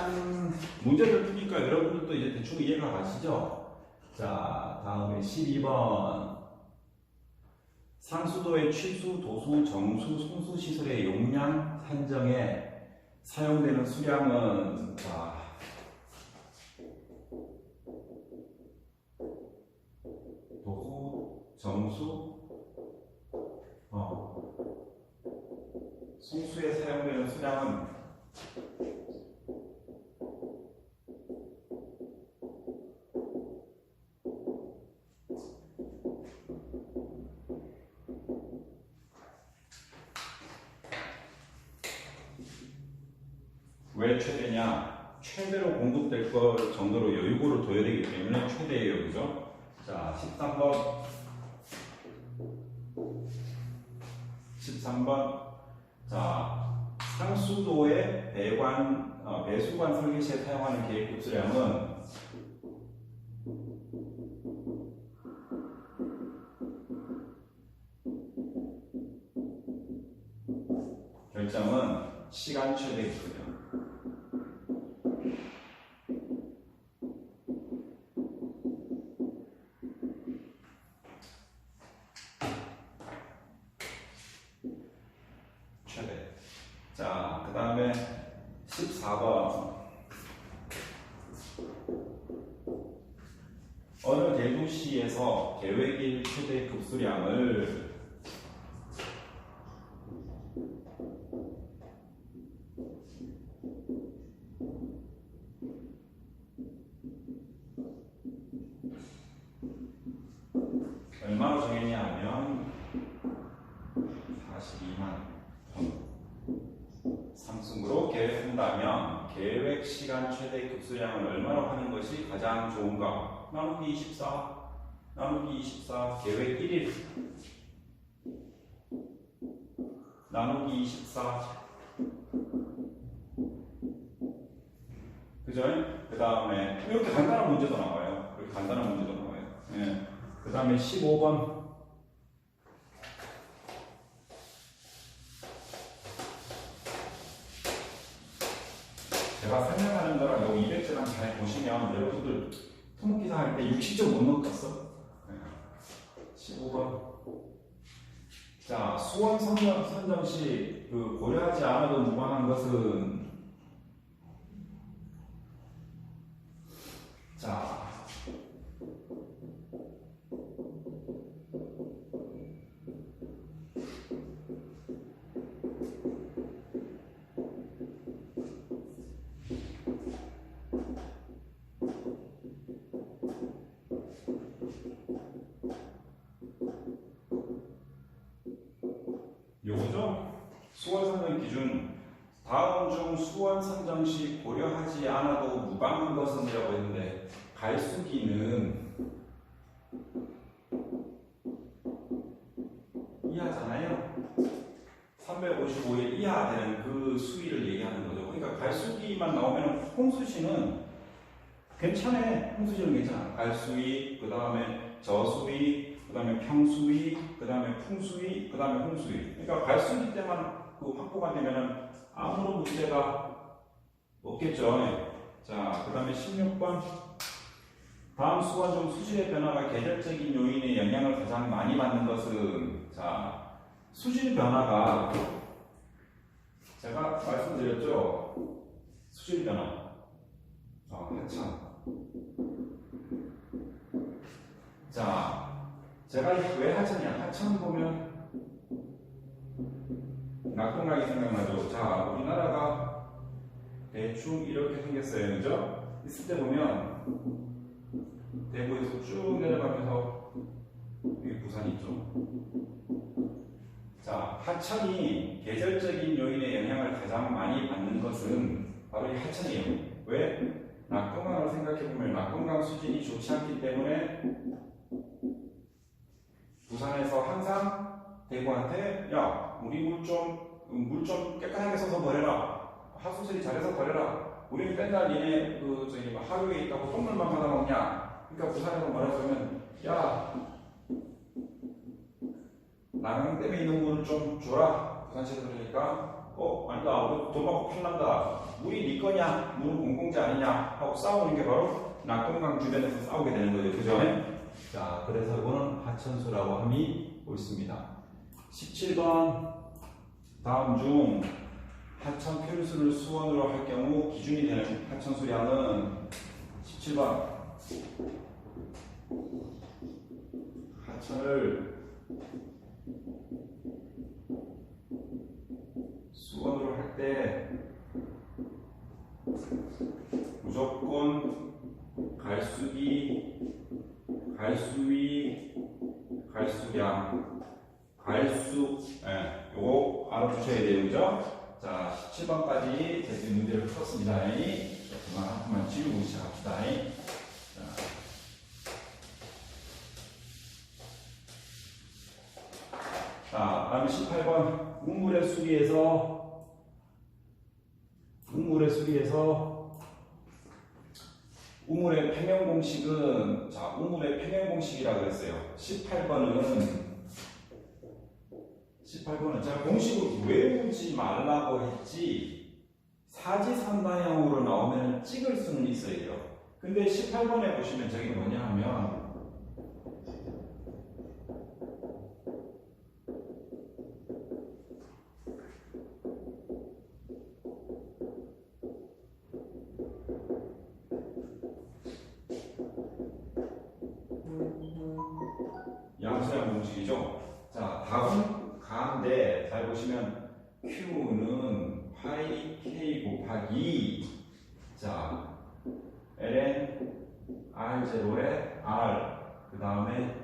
일단 문제를 푸니까 여러분들도 이제 대충 이해가 가시죠? 자, 다음에 12번. 상수도의 취수, 도수, 정수, 송수 시설의 용량 산정에 사용되는 수량은, 자, 도수, 정수, 송수에 사용되는 수량은 왜 최대냐? 최대로 공급될 것 정도로 여유고를 둬야 되기 때문에 최대예요. 그죠? 자, 13번. 13번. 자, 상수도의 배수관 설계 시에 사용하는 계획급 수량은 결정은 시간 최대거든요. 최대. 자, 그 다음에 14번. 어느 대도시에서 계획일 최대 급수량을 얼마로 정했냐 하면 42만 톤 상승으로 계획한다면 계획 시간 최대 급수량을 얼마로 하는 것이 가장 좋은가? 나누기 24 나누기 24 계획 1일 나누기 24 그죠? 그 다음에 이렇게 간단한 문제도 나와요. 이렇게 간단한 문제도 나와요. 예. 그 다음에 15번. 제가 설명하는 거랑 여기 200제랑 잘 보시면 여러분들 토목기사 할 때 60점 못 넣었어. 15번. 자, 수원 선정 시 고려하지 않아도 무방한 것은 자, 요거죠? 수원 선정 기준 다음 중 수원 선정 시 고려하지 않아도 무방한 것은 이라고 했는데 갈수기는 이하잖아요. 355일 이하 되는 그 수위를 얘기하는 거죠. 그러니까 갈수기만 나오면 홍수시는 괜찮아. 홍수시는 괜찮아. 갈수위, 그 다음에 저수위, 그 다음에 평수위, 그 다음에 풍수위, 그 다음에 홍수위. 그러니까 갈수기 때만 확보가 되면은 아무런 문제가 없겠죠. 자, 그 다음에 16번. 다음 수원 중 수질의 변화가 계절적인 요인의 영향을 가장 많이 받는 것은 자, 수질 변화가 제가 말씀드렸죠. 수질 변화. 하천. 자, 제가 왜 하천이야? 하천 보면 낙동강이 생각나죠. 자, 우리나라가 대충 이렇게 생겼어요. 그죠? 있을 때 보면 대구에서 쭉 내려가면서 여기 부산이 있죠. 자, 하천이 계절적인 요인의 영향을 가장 많이 받는 것은 바로 이 하천이에요. 왜? 낙동강을 생각해보면 낙동강 수질이 좋지 않기 때문에 부산에서 항상 대구한테 야, 우리 물 좀 깨끗하게 써서 버려라. 하수슬이 잘해서 버려라. 우리는 맨날 니네 하류에 있다고 똥물만 받아먹냐. 그러니까 부산에서 말하자면 야, 나강댐에 있는 물을 좀 줘라. 부산시에서 그러니까 아니다 우리 돈 받고 팔란다 물이 네 거냐 물은 공공재 아니냐 하고 싸우는 게 바로 낙동강 주변에서 싸우게 되는 거죠. 그죠? 자, 그래서 이거는 하천수라고 함이 옳습니다. 17번 다음 중 하천 표류수를 수원으로 할 경우 기준이 되는 하천수량은 17번 하천을 수원으로 할 때 무조건 갈수위, 갈수량, 요거 알아두셔야 돼요. 그죠? 자, 17번까지 제가 문제를 풀었습니다. 그만 한 번만 지우고 시작합시다. 자, 다음 18번 우물의 수리에서 우물의 평형 공식은 우물의 평형 공식이라고 그랬어요. 18번은 제가 공식을 외우지 말라고 했지 사지선다형으로 나오면 찍을 수는 있어요. 근데 18번에 보시면 저게 뭐냐 하면 양수량 공식이죠. 자, 답은 가인데 잘 보시면 Q는 파이 K 곱하기 ln R0에 R 그 다음에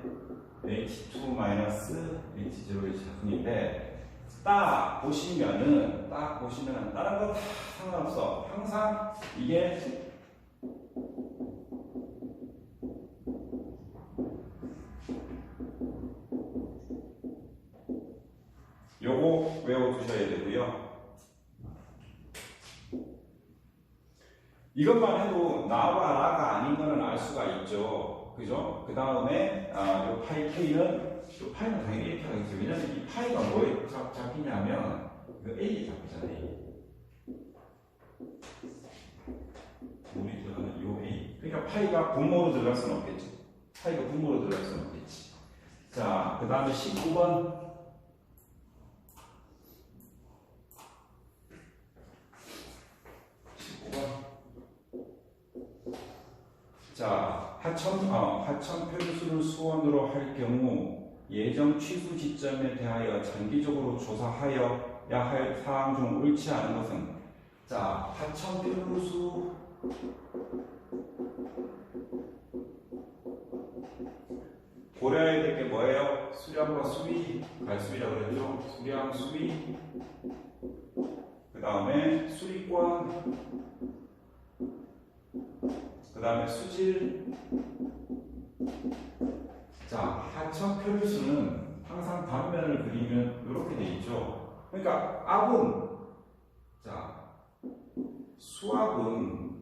H2 마이너스 H0의 작분인데 딱 보시면은 다른 거 다 상관없어. 항상 이게 요거 외워두셔야 되고요. 이것만 해도 나와 나가 아닌 거는 알 수가 있죠. 그죠? 그 다음에 요 파이 K는 당연히 이렇게 하겠죠. 왜냐면 이 파이가 뭐에 잡히냐면 이거 A에 잡히잖아요. 물이 들어가는 요 A. 그러니까 파이가 분모로 들어갈 수는 없겠지. 자, 그 다음에 19번. 자, 하천 표류수를 수원으로 할 경우 예정 취수 지점에 대하여 장기적으로 조사하여야 할 사항 중 옳지 않은 것은 자, 하천 표류수 고려해야 될 게 뭐예요? 수량과 수위, 갈수위라고 그랬죠? 수량, 수위, 그 다음에 수리권, 그 다음에 수질. 자, 하천 표류수는 항상 단면을 그리면 이렇게 돼 있죠. 그러니까 압은 수압은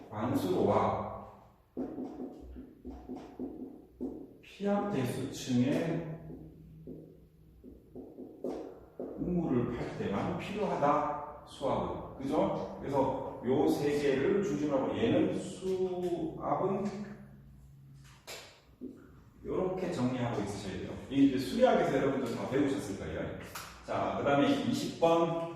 관수로와 피압 대수층의 우물을 팔 때만 필요하다. 수압은. 그죠? 그래서 요 세 개를 중심으로 얘는 수압은 이렇게 정리하고 있으셔야 돼요. 이게 수리학에서 여러분들 다 배우셨을 거예요. 자, 그 다음에 20번.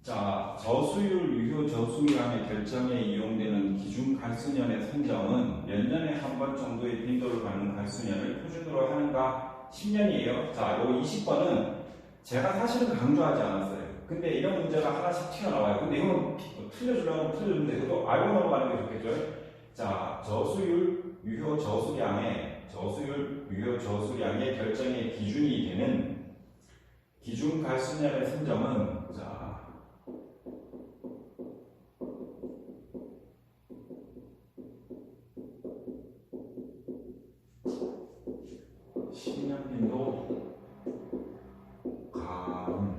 자, 저수율, 유효 저수량의 결정에 이용되는 기준 갈수년의 선정은 몇 년에 한 번 정도의 빈도를 갖는 갈수년을 표준으로 하는가? 10년이에요. 자, 요 20번은 제가 사실은 강조하지 않았어요. 근데 이런 문제가 하나씩 튀어나와요. 근데 이건 틀려주려면 틀려주는데 그것도 알고 넘어가는 게 좋겠죠. 자, 저수율, 유효 저수량의 결정의 기준이 되는 기준 갈수년의 선정은 신현빈도 가뭄.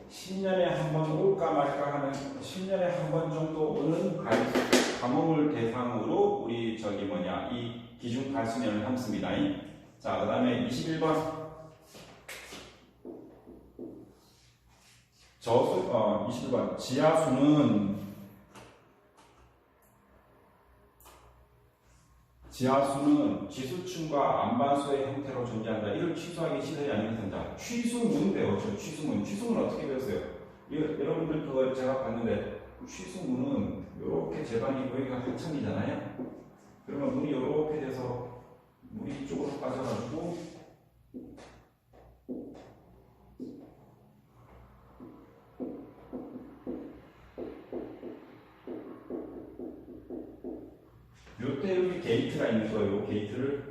10년에 한 번 올까 말까 하는 10년에 한 번 정도 오는 가뭄을 대상으로 우리 이 기준 갈수년을 삼습니다. 자, 그 다음에 21번. 21번. 지하수는 지수층과 안반수의 형태로 존재한다. 이걸 취소하기 싫어요? 아니면 된다? 취수문 배웠죠. 취수문. 취수문 어떻게 배웠어요? 여러분들 그거 제가 봤는데 취수문은 이렇게 제반이 여기가 하천이잖아요. 그러면 문이 이렇게 돼서 물이 이쪽으로 빠져가지고 요때 여기 게이트가 있는 거예요. 요 게이트를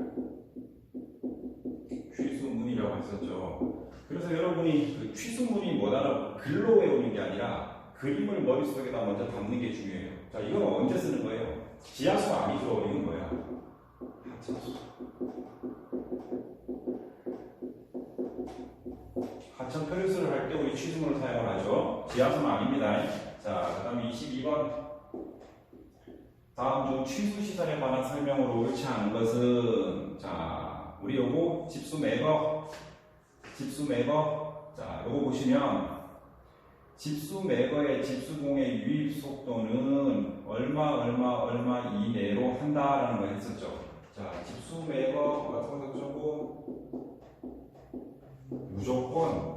취수문이라고 했었죠. 그래서 여러분이 그 취수문이 뭐다라고 글로 외우는 게 아니라 그림을 머릿속에다 먼저 담는 게 중요해요. 자, 이건 언제 쓰는 거예요? 지하수 안이 들어오는 거야. 하천수. 하천 표류수를 할 때 우리 취수문을 사용을 하죠. 지하수는 아닙니다. 자, 그 다음에 22번. 다음 중 취수 시설에 관한 설명으로 옳지 않은 것은, 자, 우리 요거 집수 매거. 자, 요거 보시면 집수 매거의 집수공의 유입 속도는 얼마 이내로 한다라는 거 했었죠. 자, 집수 매거 같은 것도 조금 무조건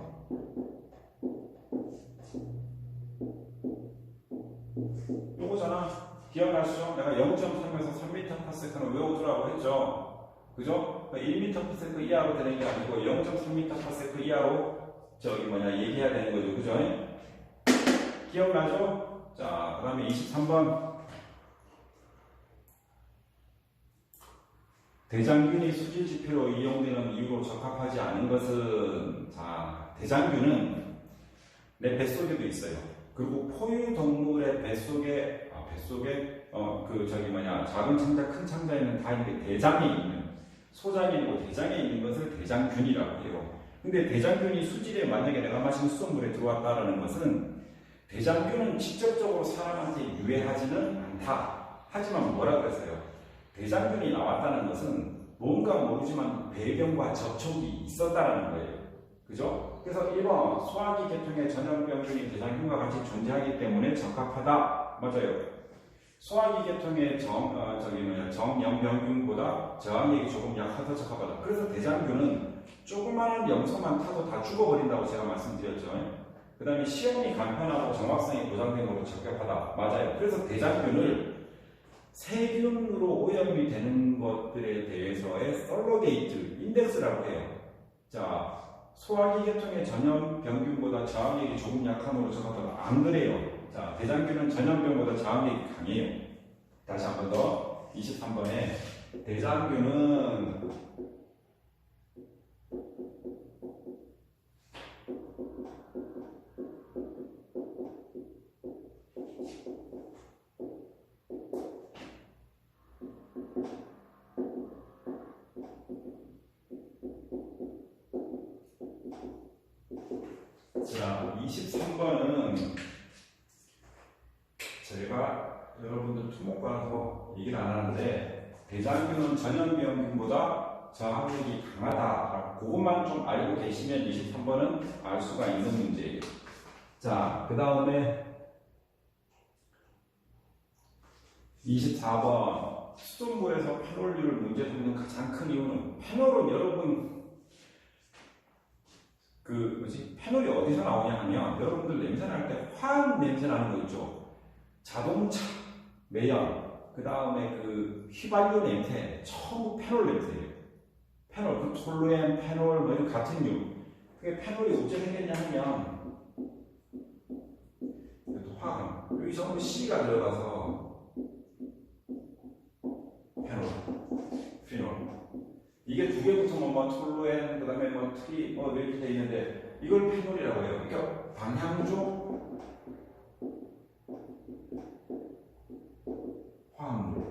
요거잖아. 기억나시죠? 내가 0.3에서 3m/s는 외우더라고 했죠. 그죠? 1m/s 이하로 되는 게 아니고 0.3m/s 이하로 얘기해야 되는 거죠. 그죠? 기억나죠? 자, 그 다음에 23번. 대장균이 수질 지표로 이용되는 이유로 적합하지 않은 것은, 자, 대장균은 내 뱃속에도 있어요. 그리고 포유동물의 뱃속에 작은 창자, 큰 창자에는 다 있는데 대장에 있는, 소장이 아니고 대장에 있는 것을 대장균이라고 해요. 근데 대장균이 수질에 만약에 내가 마신 수돗물에 들어왔다라는 것은 대장균은 직접적으로 사람한테 유해하지는 않다. 하지만 뭐라 그랬어요? 대장균이 나왔다는 것은 뭔가 모르지만 배변과 접촉이 있었다라는 거예요. 그죠? 그래서 1번 소화기 계통의 전염병균이 대장균과 같이 존재하기 때문에 적합하다. 맞아요. 소화기 계통의 정염병균보다 저항력이 조금 약하다 적합하다. 그래서 대장균은 조그마한 염소만 타도 다 죽어버린다고 제가 말씀드렸죠. 그 다음에 시험이 간편하고 정확성이 보장된 것으로 적합하다. 맞아요. 그래서 대장균을 세균으로 오염이 되는 것들에 대해서의 서로게이트 인덱스라고 해요. 자, 소화기 계통의 전염병균보다 저항력이 조금 약함으로 적합하다. 안 그래요. 자, 대장균은 전염병보다 저항력이 강해요. 다시 한 번 더. 23번에 대장균은 자, 23번은 제가 여러분들 투목과라서 얘기를 안 하는데 대장균은 전염병균보다 저항력이 강하다. 그것만 좀 알고 계시면 23번은 알 수가 있는 문제예요. 자, 그 다음에 24번 수돗물에서 페놀류를 문제 삼는 가장 큰 이유는 페놀은 여러분 페놀이 어디서 나오냐 하면 여러분들 냄새 날 때 화학 냄새 나는 거 있죠. 자동차, 매연, 그 다음에 휘발유 냄새, 전부 페놀 냄새예요. 페놀, 톨루엔, 페놀, 뭐 이런 같은 류. 그게 페놀이 어째 생겼냐 하면 화학, 여기 전부 C가 들어가서 페놀, 피놀. 이게 두 개 붙으면 톨루엔, 그 다음에 트리, 이렇게 돼 있는데 이걸 페놀이라고 해요. 그러니까 방향조 화합물.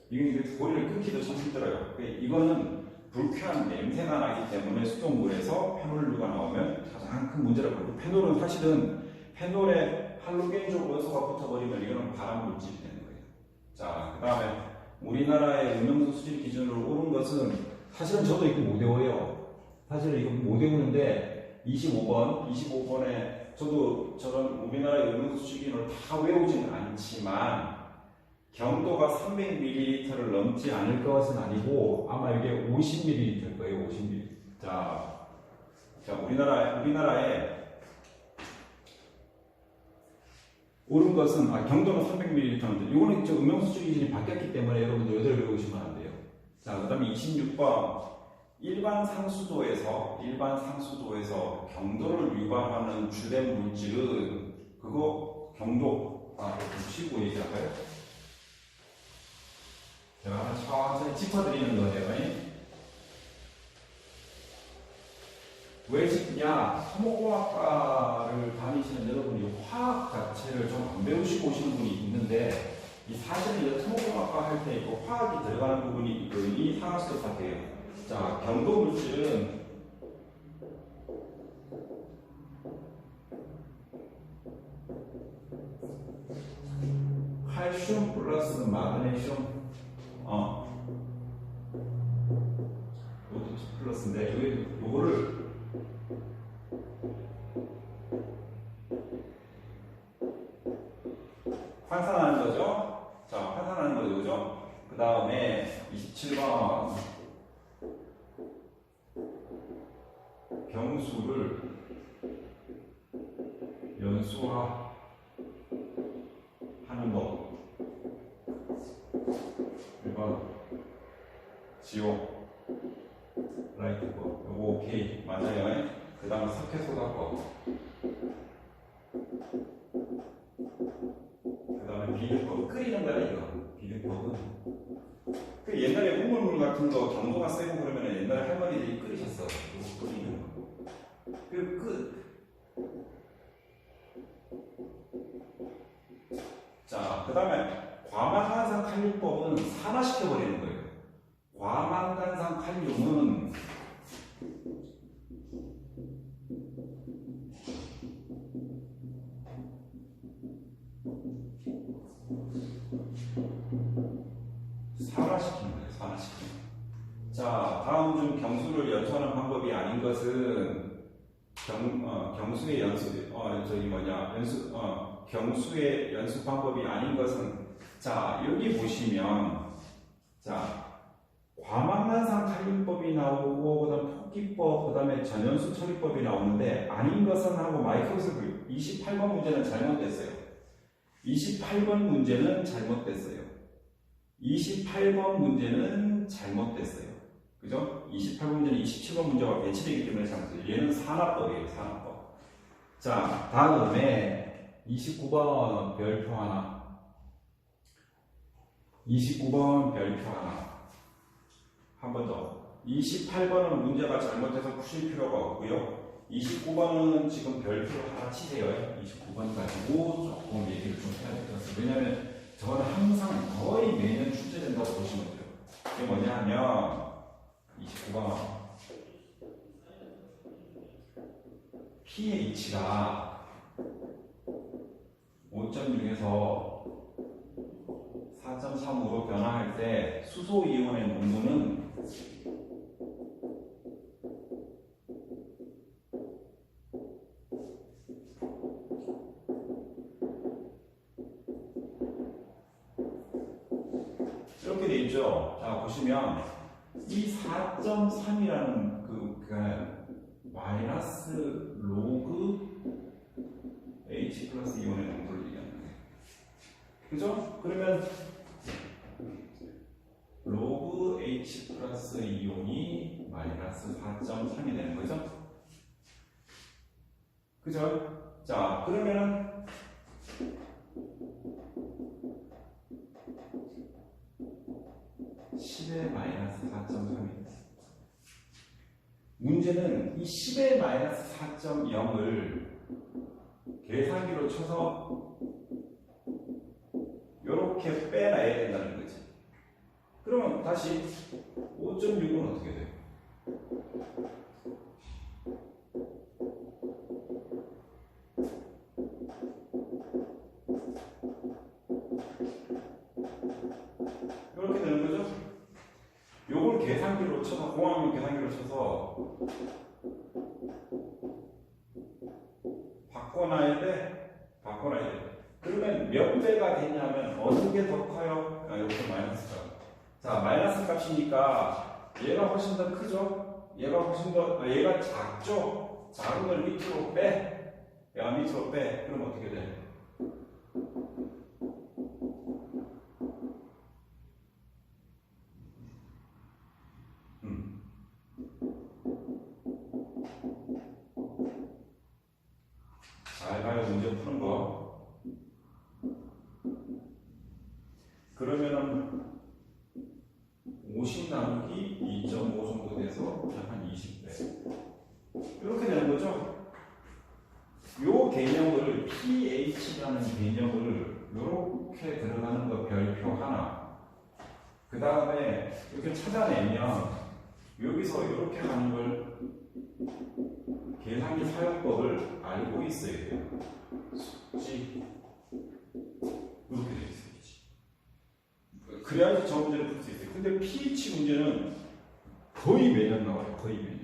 이게 고리를 끊기도 참 힘들어요. 이거는 불쾌한 냄새가 나기 때문에 수돗물에서 페놀류가 나오면 가장 큰 문제라고 합니다. 페놀은 사실은 페놀에 할로겐족 원소가 붙어버리면 이거는 발암 물질이 되는 거예요. 자, 그 다음에 우리나라의 음용수 수질 기준으로 오른 것은 사실은 저도 이거 못 외워요. 사실은 이거 못 외우는데 25번에 저도 저런 우리나라의 음용수 수질 기준을 다 외우지는 않지만 경도가 300ml를 넘지 않을 것은 아니고 아마 이게 50ml일 거예요. 50ml. 자 우리나라에 오른 것은 경도는 300ml인데 이거는 음용수 수질 기준이 바뀌었기 때문에 여러분들 여대로 외우시면 안 돼요. 자, 그다음에 26번 일반 상수도에서 경도를 유발하는 주된 물질은 그거 경도 붙이고 얘기할까요? 제가 천천히 짚어드리는 거예요. 왜 짚냐? 토목공학과를 다니시는 여러분이 화학 자체를 좀 안 배우시고 오시는 분이 있는데 사실은 토목공학과 할 때 이거 화학이 들어가는 부분이 상할 수도 같아요. 자, 경도 물질은 칼슘 플러스 마그네슘 이것도 플러스인데 요거를 환산하는 거죠. 자, 환산하는 거죠, 그죠? 그 다음에 27번 경수를 연소화 하는 법. 1번 지옥 라이트법. 요거 오케이 맞아요. 그 다음에 석회소다법. 그 다음에 비빔법. 끓이는 거야 이거. 비빔법은 그 옛날에 우물물 같은 거 경도가 세고 그러면 옛날에 할머니들이 끓이셨어. 이거 끓이는 거. 자, 그 다음에 과망간산 칼륨법은 산화시켜버리는 거예요. 과망간산 칼륨은 산화시키는 거예요. 산화시키는 거예요. 자, 다음 중 경수를 연소하는 방법이 아닌 것은 경수의 경수의 연수 방법이 아닌 것은 자, 여기 보시면 자, 과망간산 칼륨법이 나오고 그다음 토끼법, 그다음에 전연수 처리법이 나오는데 아닌 것은 하고 마이크로스코프 28번 문제는 잘못됐어요. 28번 문제는 잘못됐어요. 28번 문제는 잘못됐어요. 그죠? 28번 문제는 27번 문제와 배치되기 때문에 잘못됐어요. 얘는 산화법이에요. 산화법. 자, 다음에 29번 별표 하나. 29번 별표 하나. 한 번 더. 28번은 문제가 잘못돼서 푸실 필요가 없고요. 29번은 지금 별표를 하나 치세요. 29번 가지고 조금 얘기를 좀 해야 될 것 같습니다. 왜냐하면 저는 항상 거의 매년 출제된다고 보시면 돼요. 그게 뭐냐 하면 29번 pH가 5.6에서 4.3으로 변화할 때 수소 이온의 농도는 이렇게 돼 있죠. 자, 보시면 이 4.3이라는 마이너스 로그 H 플러스 이온의 농도를 얘기하는 거예요. 그죠? 그러면 로그 H 플러스 이온이 마이너스 4.3이 되는 거죠? 그죠? 자, 그러면은 10의 마이너스 4.3입니다. 문제는 이 10의 마이너스 4.0을 계산기로 쳐서 이렇게 빼놔야 된다는 거지. 그러면 다시 5.6은 어떻게 돼요? 이렇게 되는 거죠? 요걸 계산기로 쳐서, 공학용 계산기로 쳐서 바꿔놔야 돼. 바꿔놔야 돼. 그러면 몇 배가 되냐면 어느 게 더 커요? 여기서 마이너스가. 자, 마이너스 값이니까 얘가 훨씬 더 크죠? 얘가 훨씬 더, 얘가 작죠? 작은 걸 밑으로 빼. 얘가 밑으로 빼. 그럼 어떻게 돼? 잘 봐요, 문제 푸는 거. 그러면은 50 나누기 2.5 정도 돼서 한 20배. 이렇게 되는 거죠. 요 개념을 pH라는 개념을 이렇게 들어가는 거 별표 하나. 그 다음에 이렇게 찾아내면 여기서 이렇게 하는 걸 계산기 사용법을 알고 있어야 돼요. 숙지 이렇게 되어 있어야지. 그래야지 저 문제를 풀 수 있어요. 근데 pH 문제는 거의 매년 나와요. 거의 매년.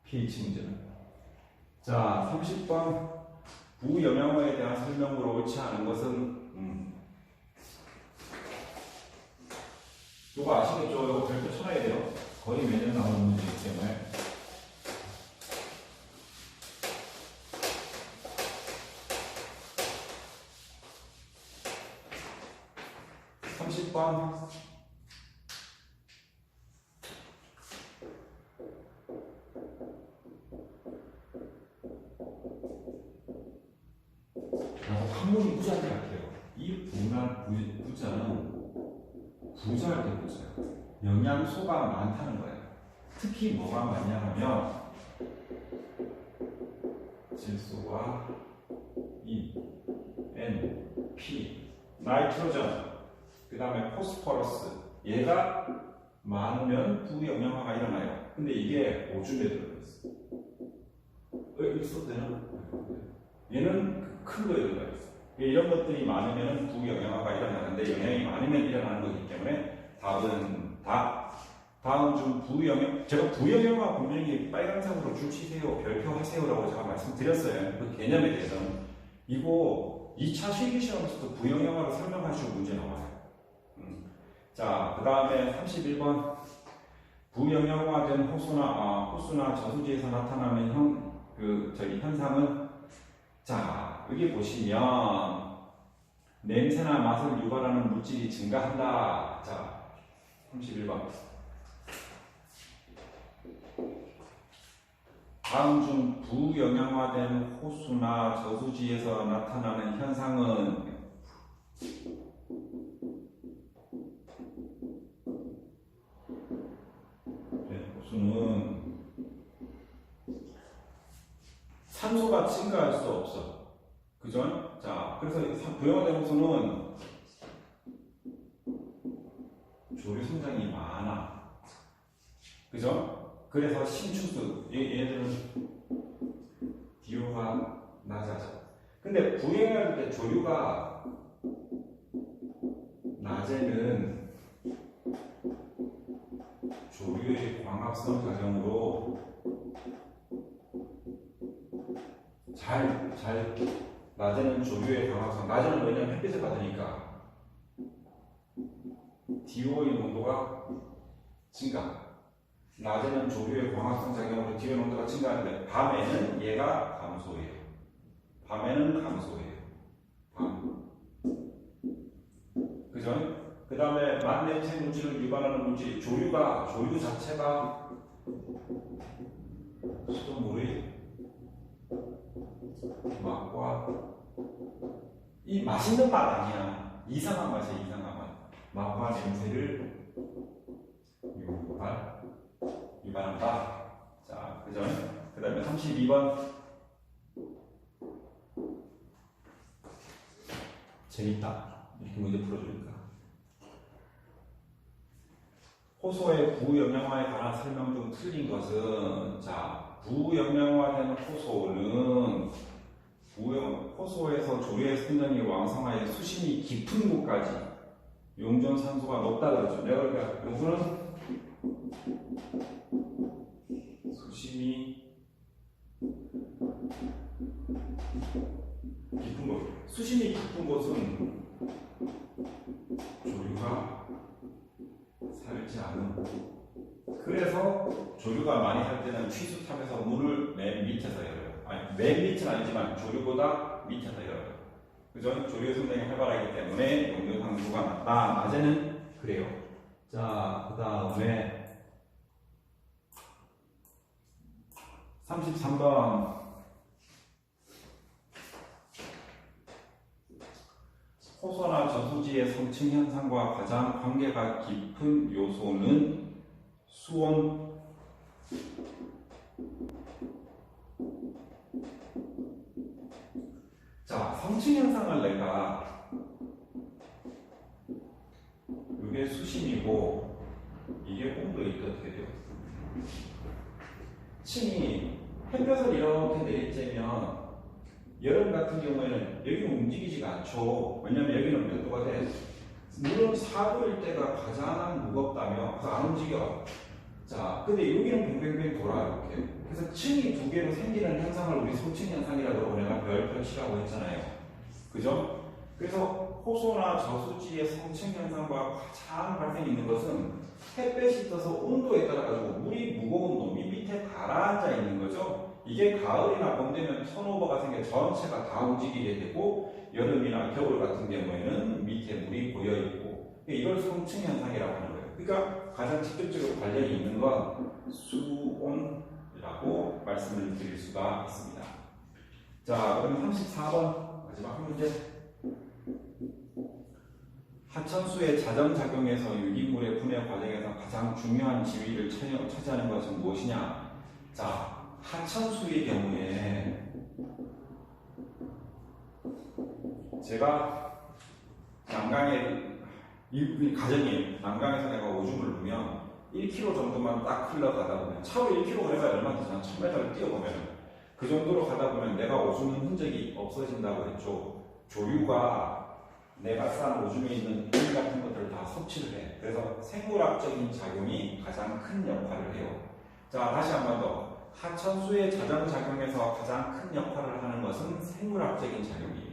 pH 문제는. 자, 30번 부영양어에 대한 설명으로 옳지 않은 것은 이거 아시겠죠? 이거 별표 쳐놔야 돼요. 거의 매년 나오는 문제이기 때문에. 항목이 부자인 것 같아요. 이 부자는 부자할 때 부자예요. 영양소가 많다는 거예요. 특히 뭐가 많냐 하면 질소와 E, N, P, 나이트로전, 그 다음에 포스포러스. 얘가 많으면 부영양화가 일어나요. 근데 이게 오줌에 들어있어. 이거 써도 되나? 얘는 큰 거에 들어있어. 이런 것들이 많으면 부영양화가 일어나는데 영양이 많으면 일어나는 거기 때문에 답은 다음 중 부영양, 제가 부영양화 분명히 빨간색으로 줄치세요, 별표하세요라고 제가 말씀드렸어요. 그 개념에 대해서는. 이거 2차 실기시험에서도 부영양화로 설명하시고 문제 나와요. 자, 그 다음에 31번 부영양화된 호수나 저수지에서 나타나는 현상은, 자, 여기 보시면 냄새나 맛을 유발하는 물질이 증가한다. 자, 31번 다음 중 부영양화된 호수나 저수지에서 나타나는 현상은, 호수는 산소가 증가할 수 없어. 그죠? 자, 그래서 부영화된 호수는 조류 성장이 많아. 그죠? 그래서 신축수, 얘들은 DO가 낮아져. 근데 부영할 때 조류가 낮에는 조류의 광합성 작용으로 낮에는 조류의 광합성, 낮에는 왜냐면 햇빛을 받으니까 DO의 농도가 증가. 낮에는 조류의 광합성 작용으로 DO 농도가 증가하는데 밤에는 얘가 감소해요. 밤에는 감소해요. 그죠? 그 다음에 만냄새 물질을 유발하는 물질이 조류 자체가 수돗물의 맛과 이 맛있는 맛 아니야. 이상한 맛이야. 이상한 맛. 맛과 냄새를 유발한다. 자, 그죠? 그 다음에 32번 재밌다. 이렇게 문제 풀어주니까. 호소의 부영양화에 관한 설명 중 틀린 것은, 자, 부영양화되는 호소는 호소에서 조류의 성장이 왕성하여 수심이 깊은 곳까지 용존 산소가 높다 그랬죠. 내가 그러니까 요거는 수심이 깊은 곳. 수심이 깊은 곳은 조류가 살지 않은. 그래서 조류가 많이 살 때는 취수탑에서 문을 맨 밑에서 열어요. 아니, 맨 밑은 아니지만 조류보다 밑에서 열어요. 그죠? 조류의 성장이 활발하기 때문에 용존 상수가 낮다. 낮에는 그래요. 자, 그 다음에 33번. 호소나 저수지의 성층 현상과 가장 관계가 깊은 요소는 수온, 자, 성층 현상을 내가 이게 수심이고 이게 온도일 때 어떻게 돼요? 층이 햇볕을 이렇게 내리쬐면 여름 같은 경우에는 여기는 움직이지가 않죠. 왜냐면 여기는 몇 도가 돼? 물론 4도일 때가 가장 무겁다며 그래서 안 움직여. 자, 근데 여기는 뱅뱅뱅 돌아 이렇게. 그래서 층이 두 개로 생기는 현상을 우리 성층 현상이라고 그러고 내가 별표 치라고 했잖아요. 그죠? 그래서 호소나 저수지의 성층 현상과 가장 발생이 있는 것은 햇볕이 떠서 온도에 따라 가지고 물이 무거운 놈이 밑에 가라앉아 있는 거죠. 이게 가을이나 봄 되면 턴오버가 생겨 전체가 다 움직이게 되고 여름이나 겨울 같은 경우에는 밑에 물이 고여 있고 이걸 성층 현상이라고 하는 거예요. 그러니까 가장 직접적으로 관련이 있는 건 수온이라고 말씀을 드릴 수가 있습니다. 자, 그럼 34번 마지막 한 문제. 하천수의 자정작용에서 유기물의 분해 과정에서 가장 중요한 지위를 차지하는 것은 무엇이냐? 자, 하천수의 경우에 제가 남강에 이 가정이에요. 남강에서 내가 오줌을 누면 1km 정도만 딱 흘러가다 보면 차로 1km 해봐야 얼마 되잖아. 1000m를 뛰어보면 그 정도로 가다 보면 내가 오줌은 흔적이 없어진다고 했죠. 조류가 내가 싼 오줌에 있는 물 같은 것들을 다 섭취를 해. 그래서 생물학적인 작용이 가장 큰 역할을 해요. 자, 다시 한 번 더. 하천수의 자정작용에서 가장 큰 역할을 하는 것은 생물학적인 작용이에요.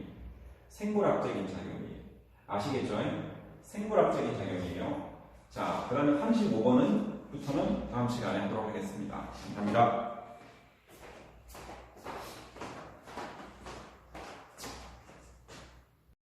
생물학적인 작용이에요. 아시겠죠? 생물학적인 작용이에요. 자, 그 다음에 35번부터는 다음 시간에 하도록 하겠습니다. 감사합니다.